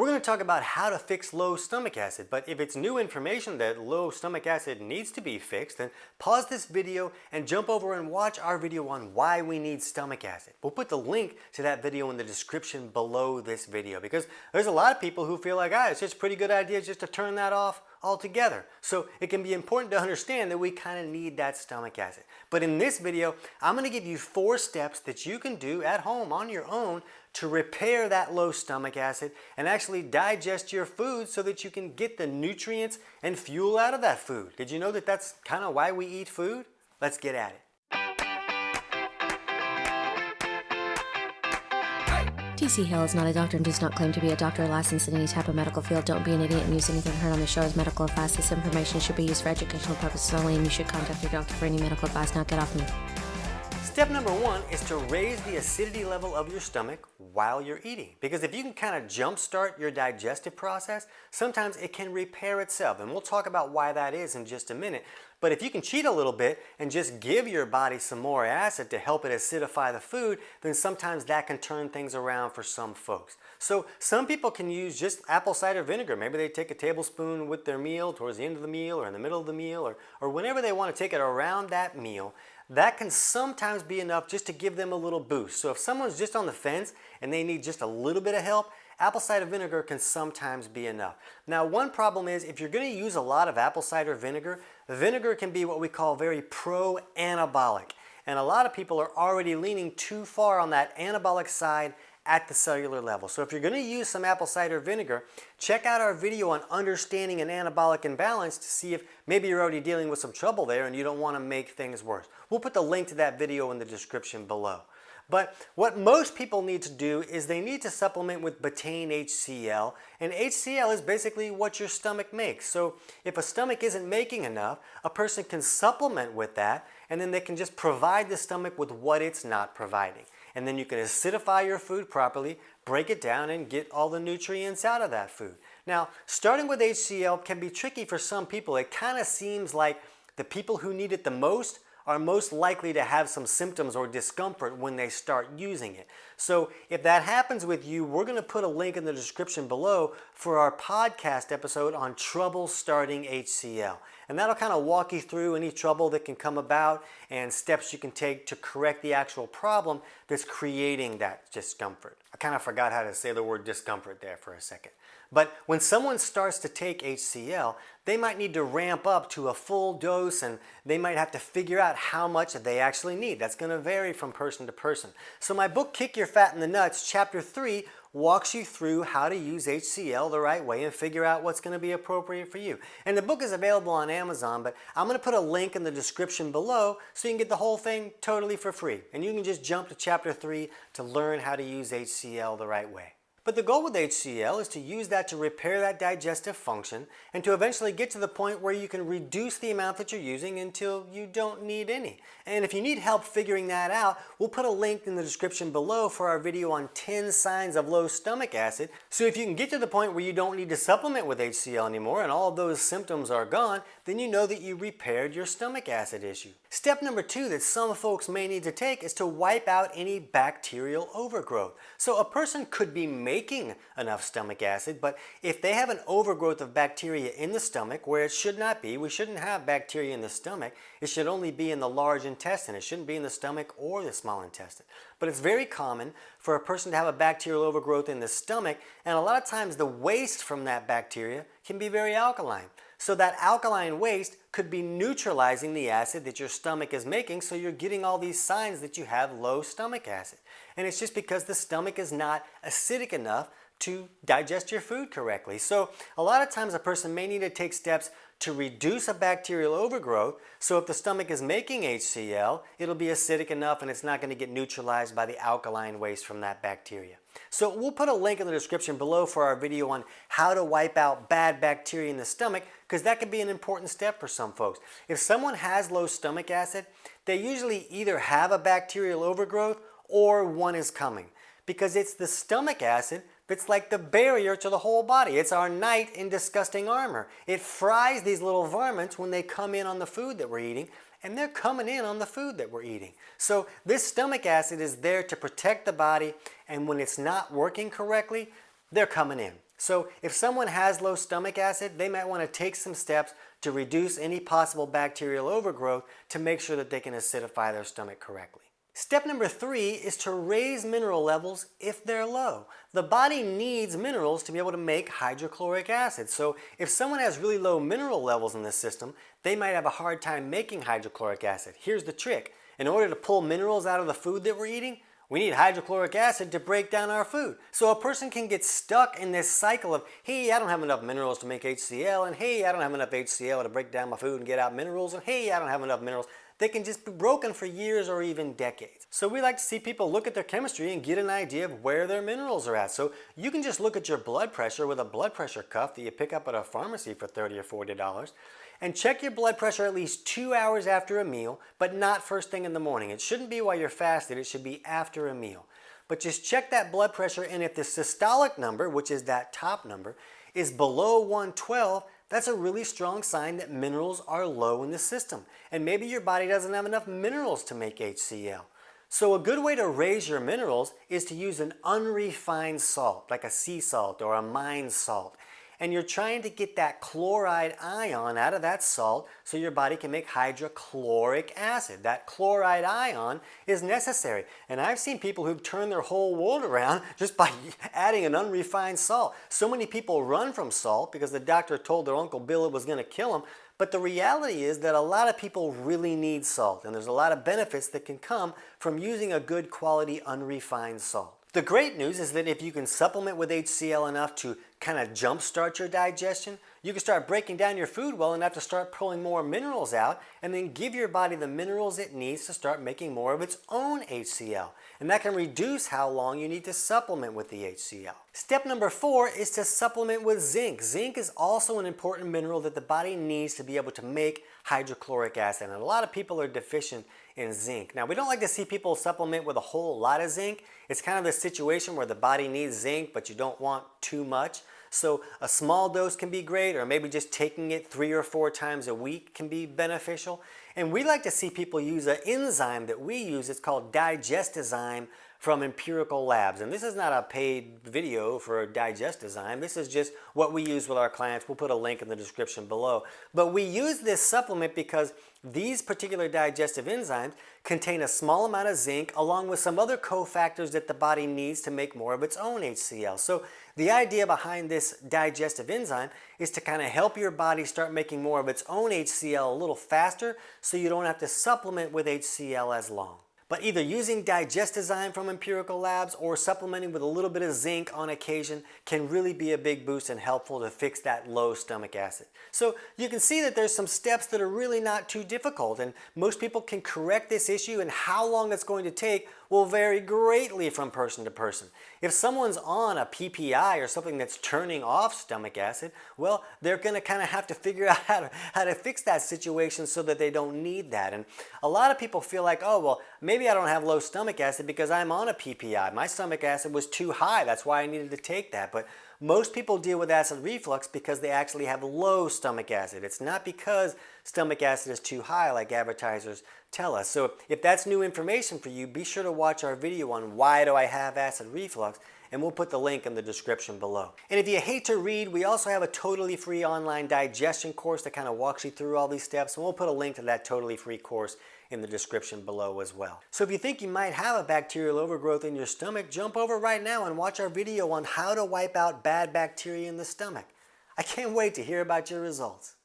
We're going to talk about how to fix low stomach acid, but if it's new information that low stomach acid needs to be fixed, then pause this video and jump over and watch our video on why we need stomach acid. We'll put the link to that video in the description below this video because there's a lot of people who feel like, it's just a pretty good idea just to turn that off altogether. So it can be important to understand that we kind of need that stomach acid. But in this video, I'm going to give you 4 steps that you can do at home on your own to repair that low stomach acid and actually digest your food so that you can get the nutrients and fuel out of that food. Did you know that that's kind of why we eat food? Let's get at it. TC Hale is not a doctor and does not claim to be a doctor or licensed in any type of medical field. Don't be an idiot and use anything heard on the show as medical advice. This information should be used for educational purposes only, and you should contact your doctor for any medical advice. Now get off me. Step number 1 is to raise the acidity level of your stomach while you're eating. Because if you can kind of jumpstart your digestive process, sometimes it can repair itself. And we'll talk about why that is in just a minute. But if you can cheat a little bit and just give your body some more acid to help it acidify the food, then sometimes that can turn things around for some folks. So some people can use just apple cider vinegar. Maybe they take a tablespoon with their meal towards the end of the meal or in the middle of the meal or whenever they want to take it around that meal. That can sometimes be enough just to give them a little boost. So if someone's just on the fence and they need just a little bit of help, apple cider vinegar can sometimes be enough. Now, one problem is if you're going to use a lot of apple cider vinegar, vinegar can be what we call very pro-anabolic. And a lot of people are already leaning too far on that anabolic side at the cellular level. So if you're going to use some apple cider vinegar, check out our video on understanding an anabolic imbalance to see if maybe you're already dealing with some trouble there and you don't want to make things worse. We'll put the link to that video in the description below. But what most people need to do is they need to supplement with betaine HCl, and HCl is basically what your stomach makes. So if a stomach isn't making enough, a person can supplement with that, and then they can just provide the stomach with what it's not providing. And then you can acidify your food properly, break it down, and get all the nutrients out of that food. Now, starting with HCl can be tricky for some people. It kind of seems like the people who need it the most are most likely to have some symptoms or discomfort when they start using it. So if that happens with you, we're going to put a link in the description below for our podcast episode on trouble starting HCl. And that'll kind of walk you through any trouble that can come about and steps you can take to correct the actual problem that's creating that discomfort. I kind of forgot how to say the word discomfort there for a second. But when someone starts to take HCl, they might need to ramp up to a full dose and they might have to figure out how much they actually need. That's going to vary from person to person. So my book, Kick Your Fat in the Nuts, Chapter 3, walks you through how to use HCl the right way and figure out what's going to be appropriate for you. And the book is available on Amazon, but I'm going to put a link in the description below so you can get the whole thing totally for free. And you can just jump to Chapter 3 to learn how to use HCl the right way. But the goal with HCl is to use that to repair that digestive function and to eventually get to the point where you can reduce the amount that you're using until you don't need any. And if you need help figuring that out, we'll put a link in the description below for our video on 10 signs of low stomach acid. So if you can get to the point where you don't need to supplement with HCl anymore and all of those symptoms are gone, then you know that you repaired your stomach acid issue. Step number 2 that some folks may need to take is to wipe out any bacterial overgrowth. So a person could be making enough stomach acid, but if they have an overgrowth of bacteria in the stomach where it should not be, we shouldn't have bacteria in the stomach, it should only be in the large intestine. It shouldn't be in the stomach or the small intestine. But it's very common for a person to have a bacterial overgrowth in the stomach, and a lot of times the waste from that bacteria can be very alkaline. So that alkaline waste could be neutralizing the acid that your stomach is making, so you're getting all these signs that you have low stomach acid. And it's just because the stomach is not acidic enough to digest your food correctly. So a lot of times a person may need to take steps to reduce a bacterial overgrowth. So if the stomach is making HCl, it'll be acidic enough and it's not going to get neutralized by the alkaline waste from that bacteria. So we'll put a link in the description below for our video on how to wipe out bad bacteria in the stomach, because that can be an important step for some folks. If someone has low stomach acid, they usually either have a bacterial overgrowth or one is coming, because it's the stomach acid that's like the barrier to the whole body. It's our knight in disgusting armor. It fries these little varmints when they come in on the food that we're eating, and they're coming in on the food that we're eating. So this stomach acid is there to protect the body, and when it's not working correctly, they're coming in. So if someone has low stomach acid, they might want to take some steps to reduce any possible bacterial overgrowth to make sure that they can acidify their stomach correctly. Step number 3 is to raise mineral levels if they're low. The body needs minerals to be able to make hydrochloric acid. So if someone has really low mineral levels in the system, they might have a hard time making hydrochloric acid. Here's the trick. In order to pull minerals out of the food that we're eating, we need hydrochloric acid to break down our food. So a person can get stuck in this cycle of, hey, I don't have enough minerals to make HCl, and hey, I don't have enough HCl to break down my food and get out minerals, and hey, I don't have enough minerals. They can just be broken for years or even decades. So we like to see people look at their chemistry and get an idea of where their minerals are at. So you can just look at your blood pressure with a blood pressure cuff that you pick up at a pharmacy for $30 or $40 and check your blood pressure at least 2 hours after a meal, but not first thing in the morning. It shouldn't be while you're fasted, it should be after a meal. But just check that blood pressure, and if the systolic number, which is that top number, is below 112, that's a really strong sign that minerals are low in the system. And maybe your body doesn't have enough minerals to make HCl. So a good way to raise your minerals is to use an unrefined salt, like a sea salt or a mine salt. And you're trying to get that chloride ion out of that salt so your body can make hydrochloric acid. That chloride ion is necessary. And I've seen people who've turned their whole world around just by adding an unrefined salt. So many people run from salt because the doctor told their Uncle Bill it was going to kill them. But the reality is that a lot of people really need salt, and there's a lot of benefits that can come from using a good quality unrefined salt. The great news is that if you can supplement with HCl enough to kind of jumpstart your digestion, you can start breaking down your food well enough to start pulling more minerals out and then give your body the minerals it needs to start making more of its own HCl. And that can reduce how long you need to supplement with the HCl. Step number 4 is to supplement with zinc. Zinc is also an important mineral that the body needs to be able to make hydrochloric acid. And a lot of people are deficient in zinc. Now, we don't like to see people supplement with a whole lot of zinc. It's kind of the situation where the body needs zinc, but you don't want too much. So a small dose can be great, or maybe just taking it 3 or 4 times a week can be beneficial. And we like to see people use an enzyme that we use. It's called digestizyme from Empirical Labs. And this is not a paid video for digestizyme. This is just what we use with our clients. We'll put a link in the description below. But we use this supplement because these particular digestive enzymes contain a small amount of zinc along with some other cofactors that the body needs to make more of its own HCl. So the idea behind this digestive enzyme is to kind of help your body start making more of its own HCl a little faster so you don't have to supplement with HCl as long. But either using digestizyme from Empirical Labs or supplementing with a little bit of zinc on occasion can really be a big boost and helpful to fix that low stomach acid. So you can see that there's some steps that are really not too difficult, and most people can correct this issue, and how long it's going to take will vary greatly from person to person. If someone's on a PPI or something that's turning off stomach acid, well, they're going to kind of have to figure out how to fix that situation so that they don't need that. And a lot of people feel like, oh, well, maybe I don't have low stomach acid because I'm on a PPI. My stomach acid was too high. That's why I needed to take that. But most people deal with acid reflux because they actually have low stomach acid. It's not because stomach acid is too high like advertisers tell us. So if that's new information for you, be sure to watch our video on why do I have acid reflux, and we'll put the link in the description below. And if you hate to read, we also have a totally free online digestion course that kind of walks you through all these steps, and we'll put a link to that totally free course in the description below as well. So if you think you might have a bacterial overgrowth in your stomach, jump over right now and watch our video on how to wipe out bad bacteria in the stomach. I can't wait to hear about your results.